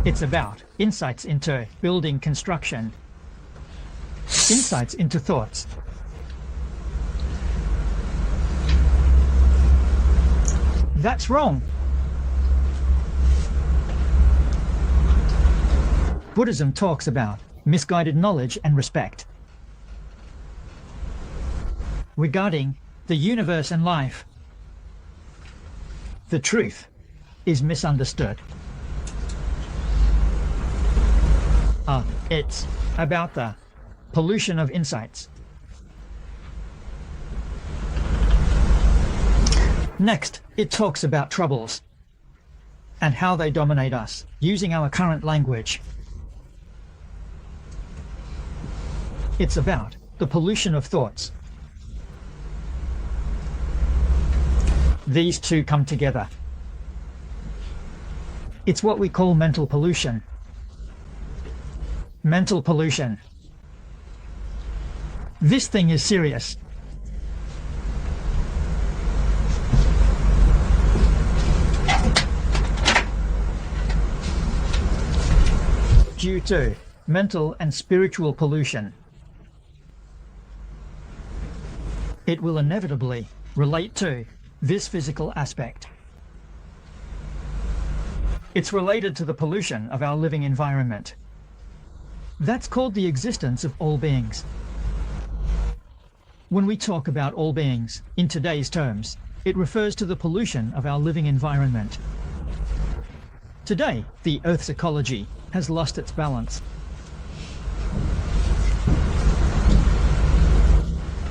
It's about insights into building construction, insights into thoughts. That's wrong. Buddhism talks about misguided knowledge and respect. Regarding the universe and life, the truth is misunderstood. It's about the pollution of insights. Next, it talks about troubles and how they dominate us using our current language. It's about the pollution of thoughts. These two come together. It's what we call mental pollution. Mental pollution. This thing is serious. Due to mental and spiritual pollution, it will inevitably relate to this physical aspect. It's related to the pollution of our living environment. That's called the existence of all beings. When we talk about all beings in today's terms, it refers to the pollution of our living environment. Today, the Earth's ecology has lost its balance.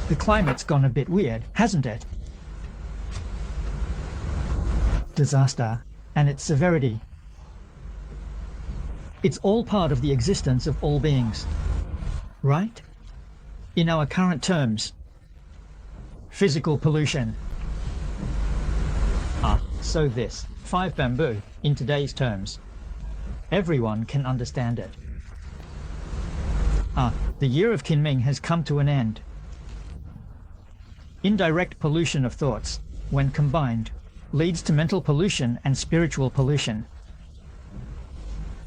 The climate's gone a bit weird, hasn't it? Disaster and its severity. It's all part of the existence of all beings, right? In our current terms, physical pollution. So this 5 bamboo in today's terms, everyone can understand it. The year of Kinming has come to an end. Indirect pollution of thoughts, when combined, leads to mental pollution and spiritual pollution.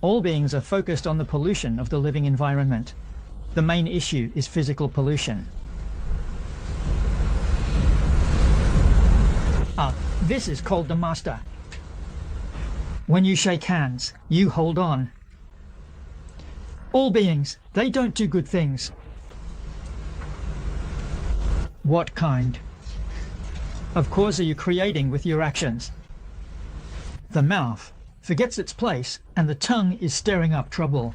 All beings are focused on the pollution of the living environment. The main issue is physical pollution. This is called the master. When you shake hands, you hold on. All beings, they don't do good things. What kind? Of course, are you creating with your actions? The mouth forgets its place and the tongue is stirring up trouble.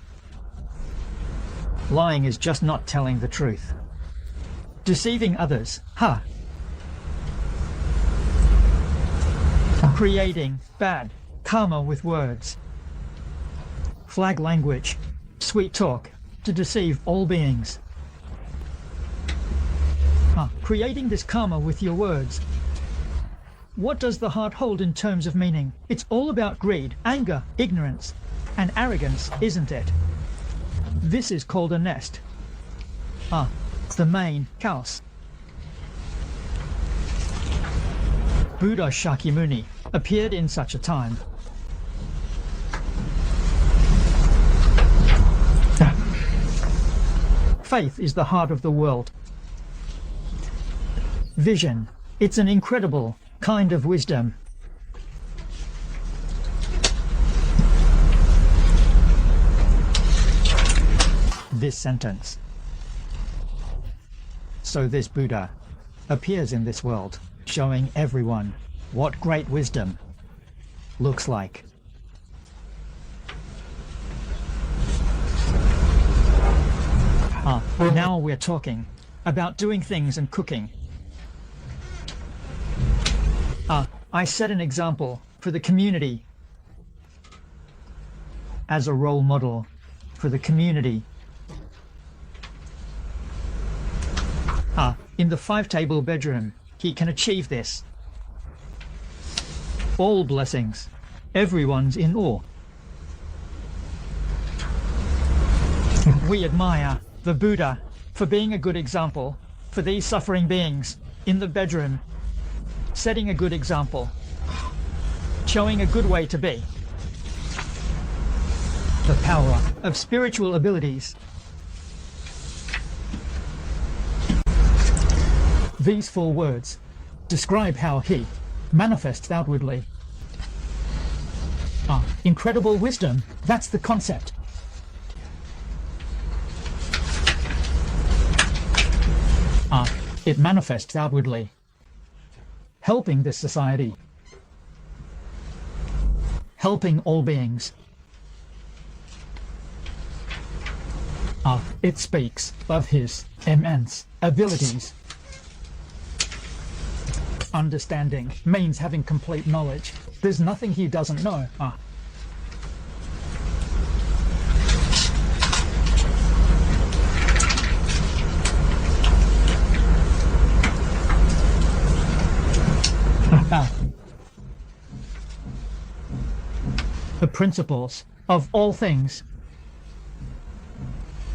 Lying is just not telling the truth. Deceiving others, Creating bad karma with words. Flag language, sweet talk, to deceive all beings. Creating this karma with your words. What does the heart hold in terms of meaning? It's all about greed, anger, ignorance, and arrogance, isn't it? This is called a nest. The main house. Buddha Shakyamuni appeared in such a time. Faith is the heart of the world. Vision, it's an incredible kind of wisdom. This sentence. So this Buddha appears in this world, showing everyone what great wisdom looks like. Now we're talking about doing things and cooking. I set an example for the community as a role model for the community. In the 5-table bedroom, he can achieve this. All blessings. Everyone's in awe. We admire the Buddha for being a good example for these suffering beings in the bedroom, setting a good example, showing a good way to be. power of spiritual abilities. These 4 words describe how he manifests outwardly. Incredible wisdom, that's the concept. It manifests outwardly, helping this society, helping all beings. It speaks of his immense abilities. Understanding means having complete knowledge. There's nothing he doesn't know. The principles of all things,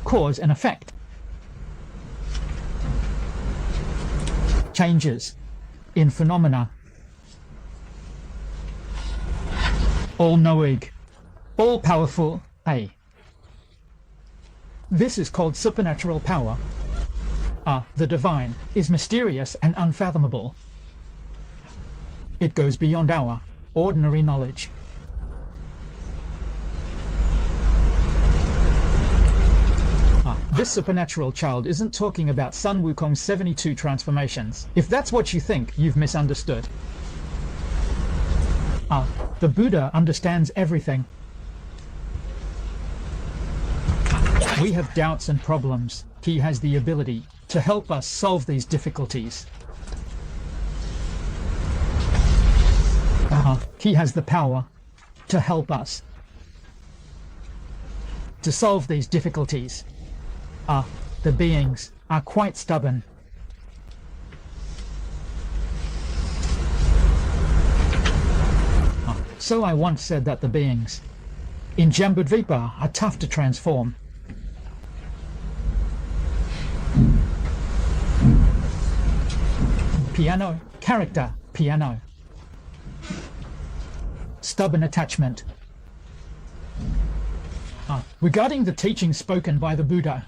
cause and effect, changes in phenomena, all-knowing, all-powerful. This is called supernatural power. The divine is mysterious and unfathomable. It goes beyond our ordinary knowledge. This supernatural child isn't talking about Sun Wukong's 72 transformations. If that's what you think, you've misunderstood. The Buddha understands everything. We have doubts and problems. He has the ability to help us solve these difficulties. He has the power to help us to solve these difficulties. The beings are quite stubborn. So I once said that the beings in Jambudvipa are tough to transform. Piano, character, piano. Stubborn attachment. Regarding the teachings spoken by the Buddha,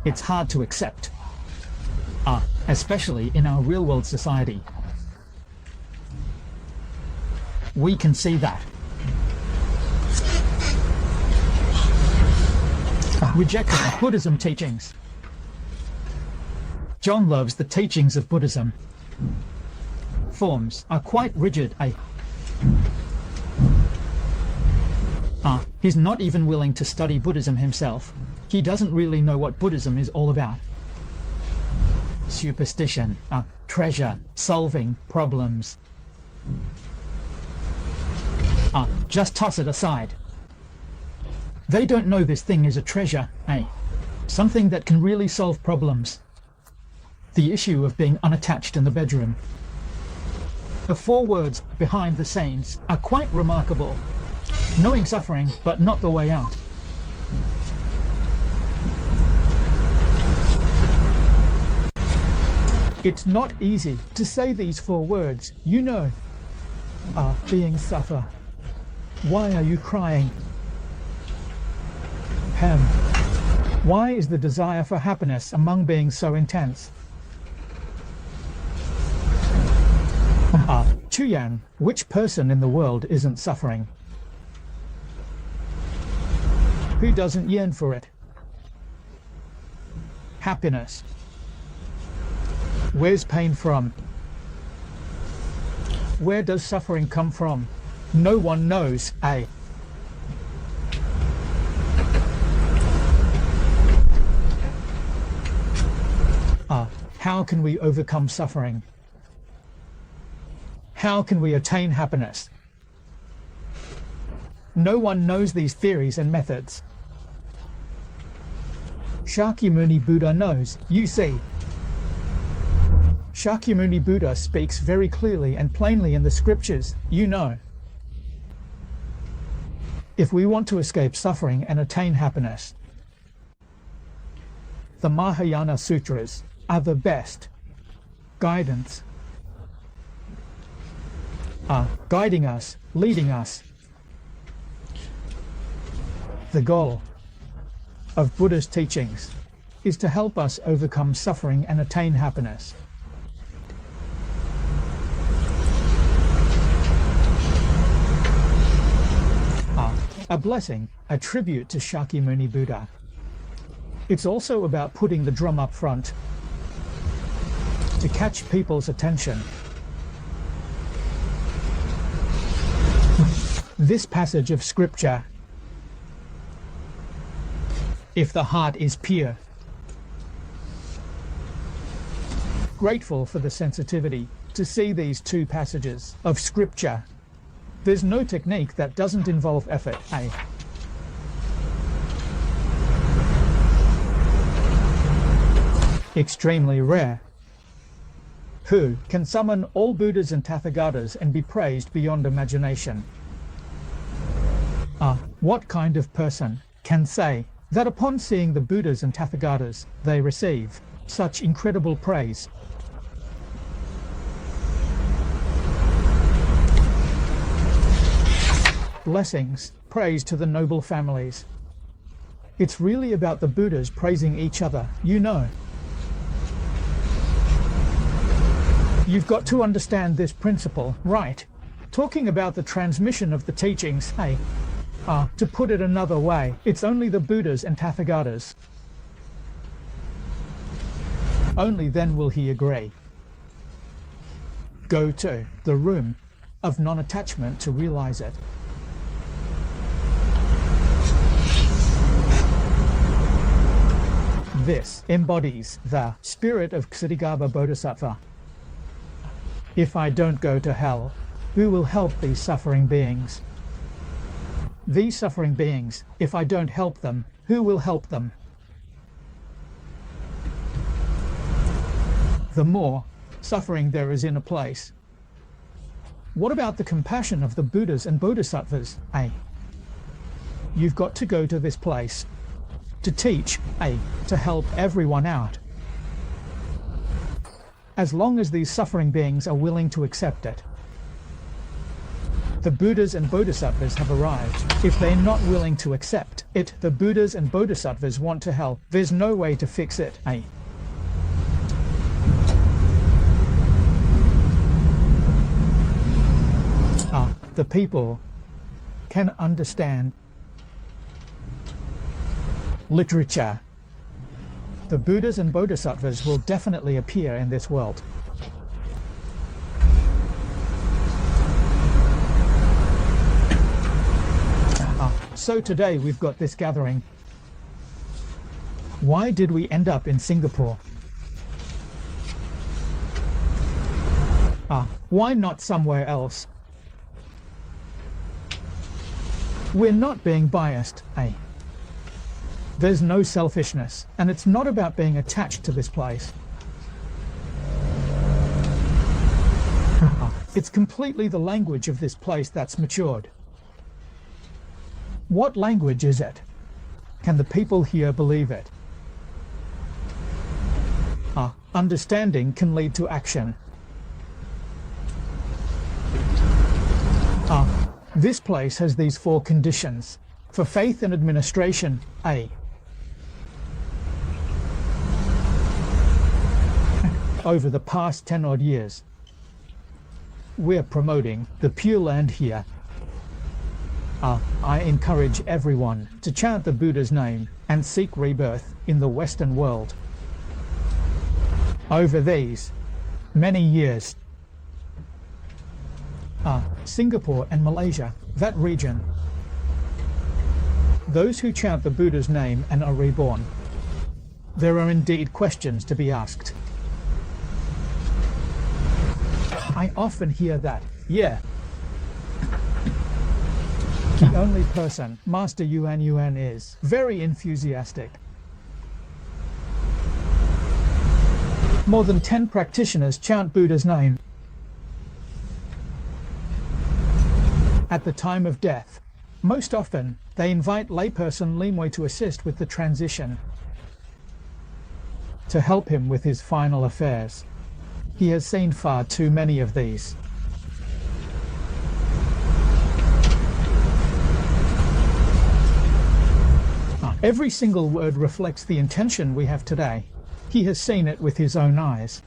it's hard to accept, especially in our real-world society. We can see that. Rejecting Buddhism teachings. John loves the teachings of Buddhism. Forms are quite rigid. He's not even willing to study Buddhism himself. He doesn't really know what Buddhism is all about. Superstition, treasure, solving problems. Just toss it aside. They don't know this thing is a treasure, something that can really solve problems. The issue of being unattached in the bedroom. The 4 words behind the scenes are quite remarkable. Knowing suffering, but not the way out. It's not easy to say these 4 words. You know, being suffer. Why are you crying? Hem. Why is the desire for happiness among beings so intense? Chuyan, which person in the world isn't suffering? Who doesn't yearn for it? Happiness. Where's pain from? Where does suffering come from? No one knows, How can we overcome suffering? How can we attain happiness? No one knows these theories and methods. Shakyamuni Buddha knows, you see. Shakyamuni Buddha speaks very clearly and plainly in the scriptures, you know. If we want to escape suffering and attain happiness, the Mahayana Sutras are the best guidance, guiding us, leading us. The goal of Buddha's teachings is to help us overcome suffering and attain happiness. A blessing, a tribute to Shakyamuni Buddha. It's also about putting the drum up front to catch people's attention. This passage of scripture, if the heart is pure, grateful for the sensitivity to see these two passages of scripture. There's no technique that doesn't involve effort, eh? Extremely rare. Who can summon all Buddhas and Tathagatas and be praised beyond imagination? What kind of person can say that upon seeing the Buddhas and Tathagatas, they receive such incredible praise? Blessings, praise to the noble families. It's really about the Buddhas praising each other, you know. You've got to understand this principle, right? Talking about the transmission of the teachings, hey, to put it another way, it's only the Buddhas and Tathagatas. Only then will he agree. Go to the room of non-attachment to realize it. This embodies the spirit of Ksitigarbha Bodhisattva. If I don't go to hell, who will help these suffering beings? These suffering beings, if I don't help them, who will help them? The more suffering there is in a place. What about the compassion of the Buddhas and Bodhisattvas? You've got to go to this place to teach, to help everyone out. As long as these suffering beings are willing to accept it. The Buddhas and Bodhisattvas have arrived. If they're not willing to accept it, the Buddhas and Bodhisattvas want to help. There's no way to fix it, The people can understand literature. The Buddhas and Bodhisattvas will definitely appear in this world. So today we've got this gathering. Why did we end up in Singapore? Why not somewhere else? We're not being biased, There's no selfishness, and it's not about being attached to this place. It's completely the language of this place that's matured. What language is it? Can the people here believe it? Understanding can lead to action. This place has these 4 conditions. For faith and administration, Over the past 10 odd years, we're promoting the Pure Land here. I encourage everyone to chant the Buddha's name and seek rebirth in the Western world. Over these many years, Singapore and Malaysia, that region, those who chant the Buddha's name and are reborn, there are indeed questions to be asked. I often hear that, the only person, Master Yuan is very enthusiastic. More than 10 practitioners chant Buddha's name. At the time of death, most often they invite layperson Limwe to assist with the transition, to help him with his final affairs. He has seen far too many of these. Every single word reflects the intention we have today. He has seen it with his own eyes.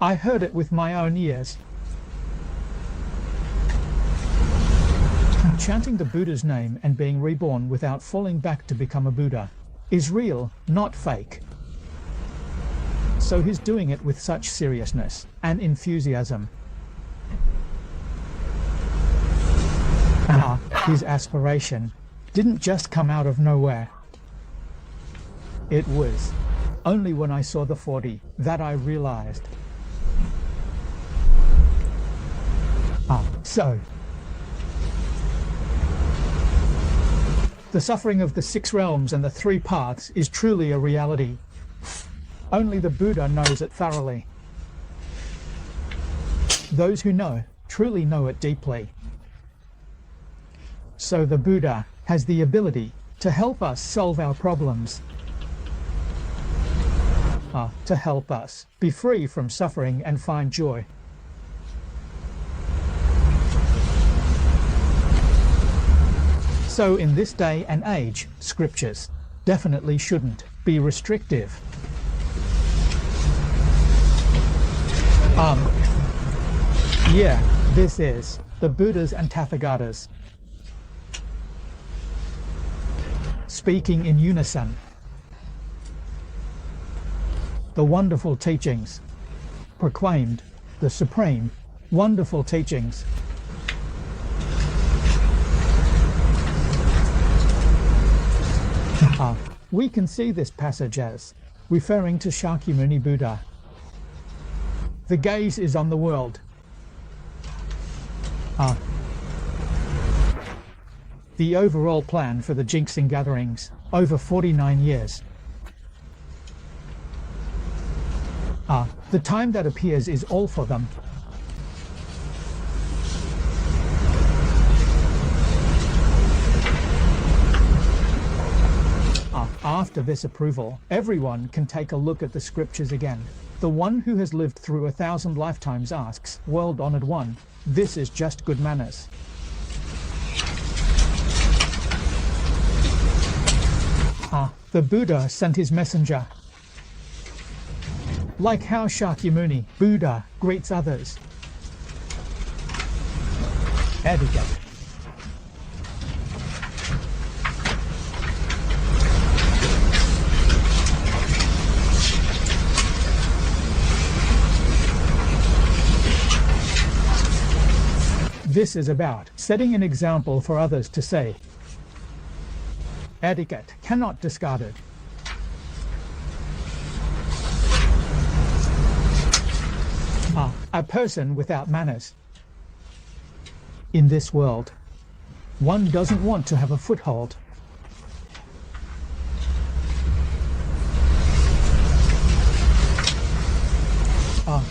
I heard it with my own ears. Chanting the Buddha's name and being reborn without falling back to become a Buddha is real, not fake. So he's doing it with such seriousness and enthusiasm. His aspiration didn't just come out of nowhere. It was only when I saw the 40 that I realized. So the suffering of the 6 realms and the 3 paths is truly a reality. Only the Buddha knows it thoroughly. Those who know truly know it deeply. So the Buddha has the ability to help us solve our problems, to help us be free from suffering and find joy. So in this day and age, scriptures definitely shouldn't be restrictive. Yeah, this is the Buddhas and Tathagatas speaking in unison. The wonderful teachings proclaimed, the supreme wonderful teachings. We can see this passage as referring to Shakyamuni Buddha. The gaze is on the world. The overall plan for the Jinxing gatherings over 49 years. The time that appears is all for them. After this approval, everyone can take a look at the scriptures again. The one who has lived through 1,000 lifetimes asks, world-honored one, this is just good manners. The Buddha sent his messenger. Like how Shakyamuni, Buddha, greets others. Etiquette. This is about setting an example for others to say. Etiquette cannot discard it. A person without manners. In this world, one doesn't want to have a foothold.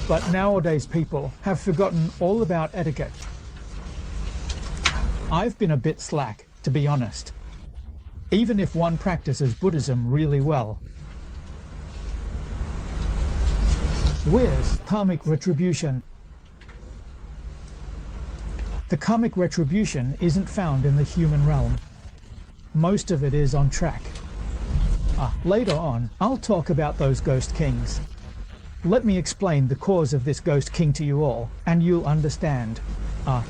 But nowadays people have forgotten all about etiquette. I've been a bit slack, to be honest. Even if one practices Buddhism really well. Where's karmic retribution? The karmic retribution isn't found in the human realm. Most of it is on track. Later on, I'll talk about those ghost kings. Let me explain the cause of this ghost king to you all, and you'll understand.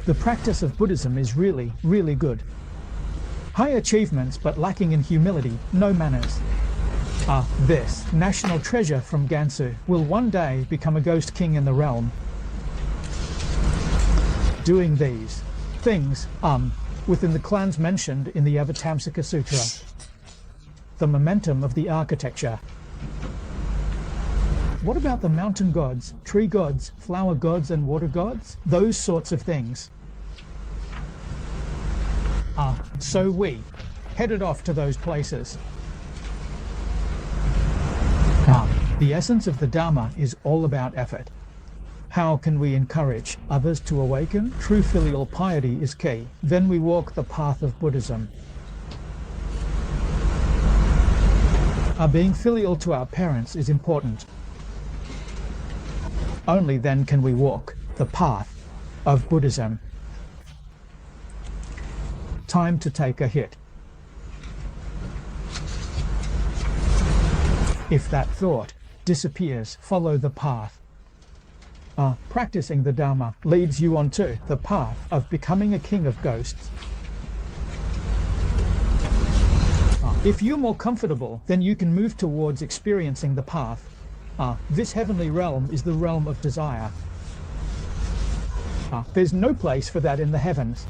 The practice of Buddhism is really, really good. High achievements, but lacking in humility, no manners. This national treasure from Gansu will one day become a ghost king in the realm. Doing these things, within the clans mentioned in the Avatamsaka Sutra. The momentum of the architecture. What about the mountain gods, tree gods, flower gods and water gods? Those sorts of things. So we headed off to those places. The essence of the Dharma is all about effort. How can we encourage others to awaken? True filial piety is key. Then we walk the path of Buddhism. Being filial to our parents is important. Only then can we walk the path of Buddhism. Time to take a hit. If that thought disappears, follow the path. Practicing the Dharma leads you onto the path of becoming a king of ghosts. If you're more comfortable, then you can move towards experiencing the path. This heavenly realm is the realm of desire. There's no place for that in the heavens.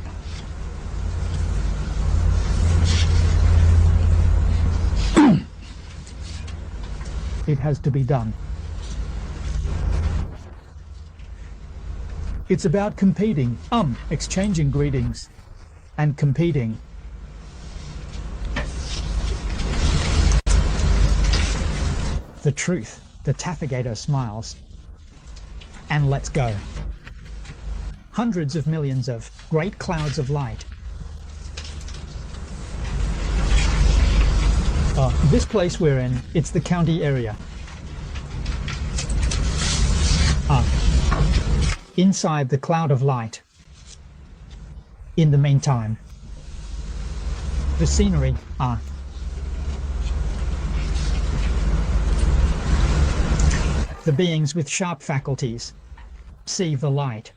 It has to be done. It's about competing, exchanging greetings, and competing. The truth, the Tathagata smiles. And let's go. Hundreds of millions of great clouds of light. This place we're in, it's the county area. Inside the cloud of light. In the meantime, the scenery, the beings with sharp faculties see the light.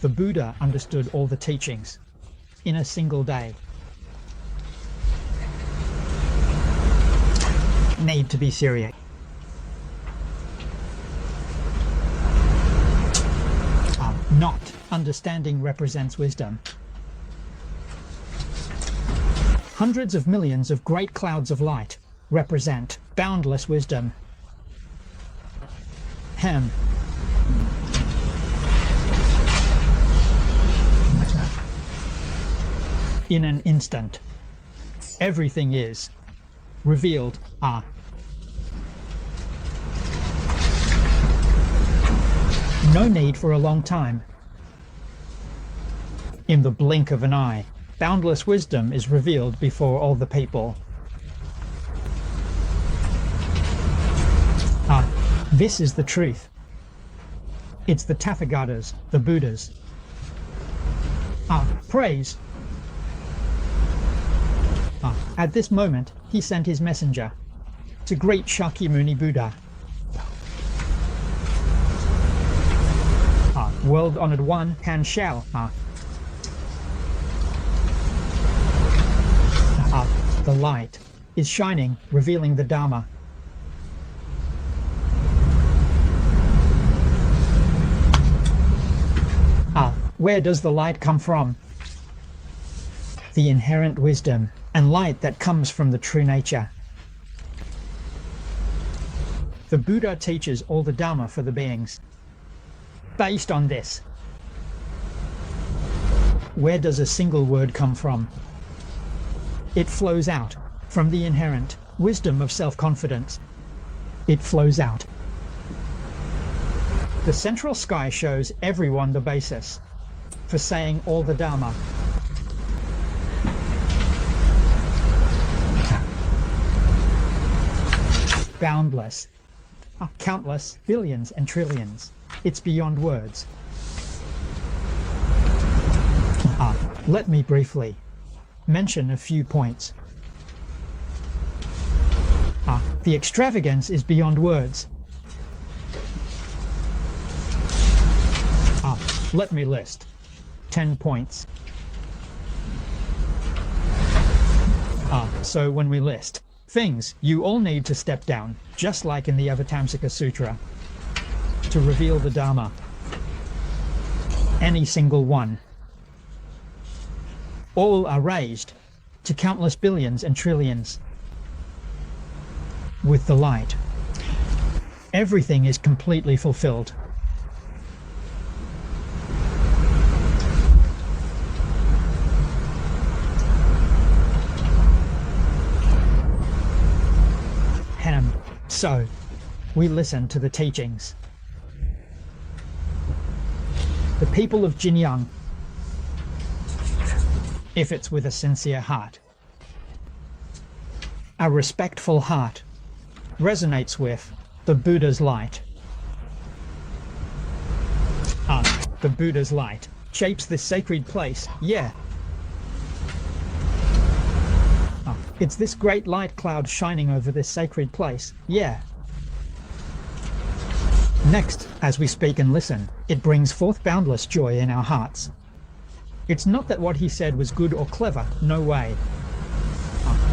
The Buddha understood all the teachings in a single day. Need to be serious. Not understanding represents wisdom. Hundreds of millions of great clouds of light represent boundless wisdom. In an instant, everything is revealed. No need for a long time. In the blink of an eye, boundless wisdom is revealed before all the people. This is the truth. It's the Tathagatas, the Buddhas. Praise. At this moment, he sent his messenger to greet Shakyamuni Buddha. World-honored one, Han Shao. The light is shining, revealing the Dharma. Where does the light come from? The inherent wisdom and light that comes from the true nature. The Buddha teaches all the Dharma for the beings. Based on this, where does a single word come from? It flows out from the inherent wisdom of self-confidence. It flows out. The central sky shows everyone the basis for saying all the Dharma. Boundless, countless, billions and trillions. It's beyond words. Let me briefly mention a few points. The extravagance is beyond words. Let me list 10 points. So when we list things you all need to step down, just like in the Avatamsaka Sutra, to reveal the Dharma. Any single one. All are raised to countless billions and trillions with the light. Everything is completely fulfilled. So, we listen to the teachings. The people of Jinyang, if it's with a sincere heart, a respectful heart, resonates with the Buddha's light. The Buddha's light shapes this sacred place, yeah. It's this great light cloud shining over this sacred place. Yeah. Next, as we speak and listen, it brings forth boundless joy in our hearts. It's not that what he said was good or clever, no way.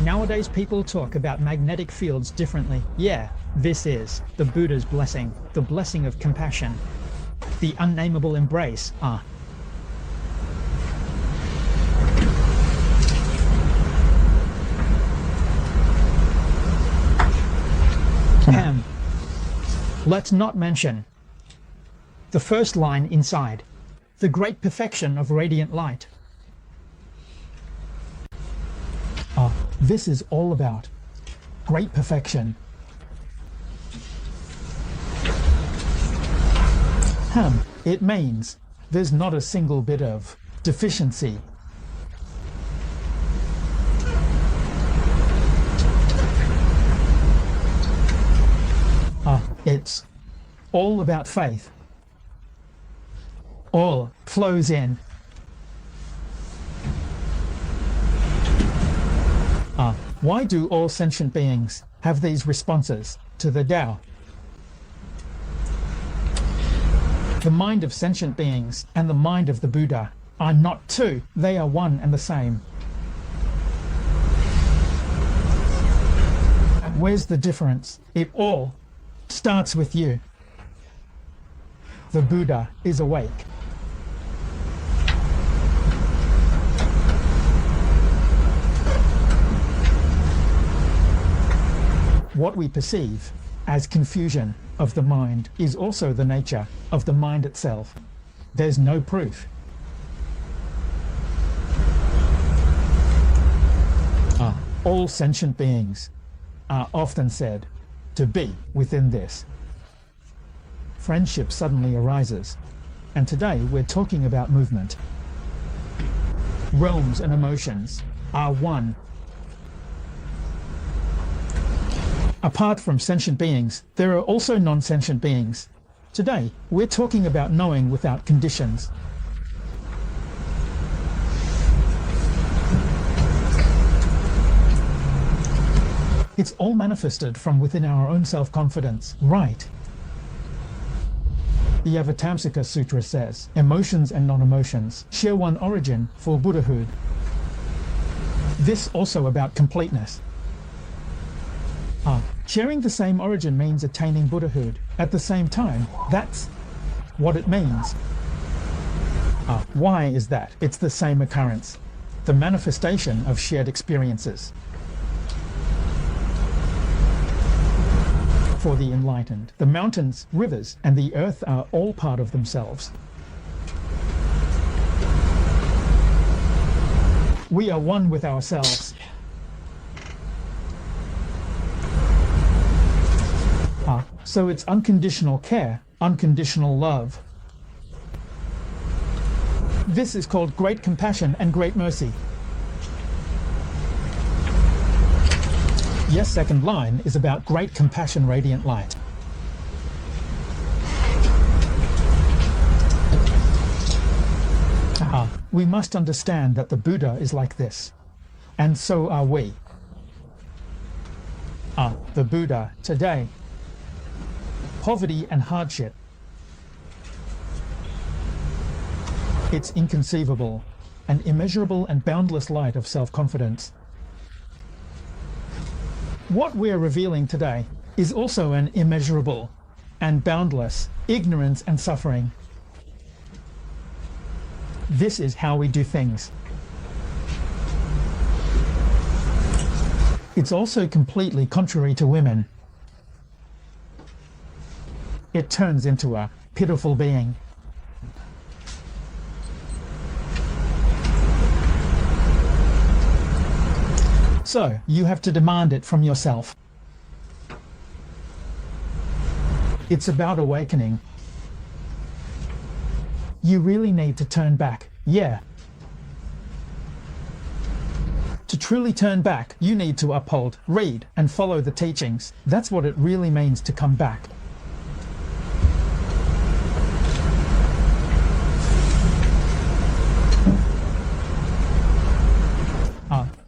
Nowadays people talk about magnetic fields differently. Yeah, this is the Buddha's blessing, the blessing of compassion, the unnameable embrace. Let's not mention the first line inside, the great perfection of radiant light. This is all about great perfection. It means there's not a single bit of deficiency. It's all about faith. All flows in. Why do all sentient beings have these responses to the Tao? The mind of sentient beings and the mind of the Buddha are not two, they are one and the same. Where's the difference? It all starts with you. The Buddha is awake. What we perceive as confusion of the mind is also the nature of the mind itself. There's no proof. All sentient beings are often said to be within this. Friendship suddenly arises, and today we're talking about movement. Realms and emotions are one. Apart from sentient beings, there are also non-sentient beings. Today, we're talking about knowing without conditions. It's all manifested from within our own self-confidence, right? The Avatamsaka Sutra says, emotions and non-emotions share one origin for Buddhahood. This also about completeness. Sharing the same origin means attaining Buddhahood. At the same time, that's what it means. Why is that? It's the same occurrence, the manifestation of shared experiences. For the enlightened, the mountains, rivers, and the earth are all part of themselves. We are one with ourselves. So it's unconditional care, unconditional love. This is called great compassion and great mercy. Yes, second line is about great compassion, radiant light. We must understand that the Buddha is like this, and so are we. The Buddha today. Poverty and hardship. It's inconceivable, an immeasurable and boundless light of self-confidence. What we're revealing today is also an immeasurable and boundless ignorance and suffering. This is how we do things. It's also completely contrary to women. It turns into a pitiful being. So, you have to demand it from yourself. It's about awakening. You really need to turn back, yeah. To truly turn back, you need to uphold, read, and follow the teachings. That's what it really means to come back.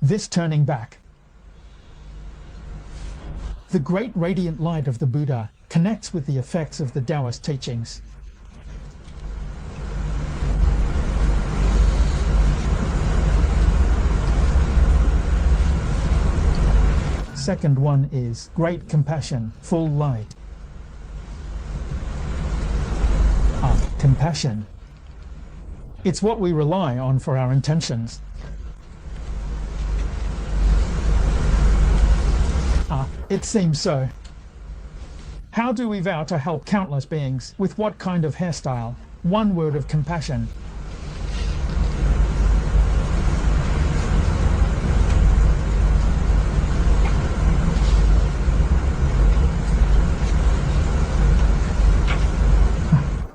This turning back The great radiant light of the Buddha connects with the effects of the Taoist teachings. Second one is great compassion, full light. Compassion. It's what we rely on for our intentions. It seems so. How do we vow to help countless beings? With what kind of hairstyle? One word of compassion.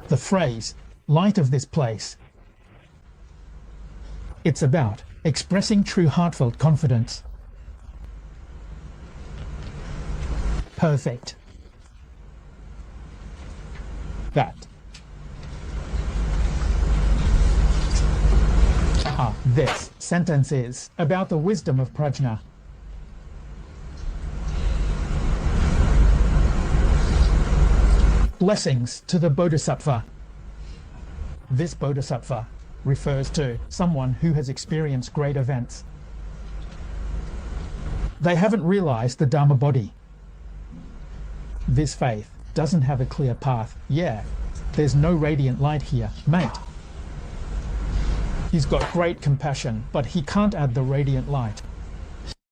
The phrase, light of this place. It's about expressing true heartfelt confidence. Perfect. That. This sentence is about the wisdom of prajna. Blessings to the Bodhisattva. This Bodhisattva refers to someone who has experienced great events. They haven't realized the Dharma body. This faith doesn't have a clear path. Yeah, there's no radiant light here, mate. He's got great compassion, but he can't add the radiant light.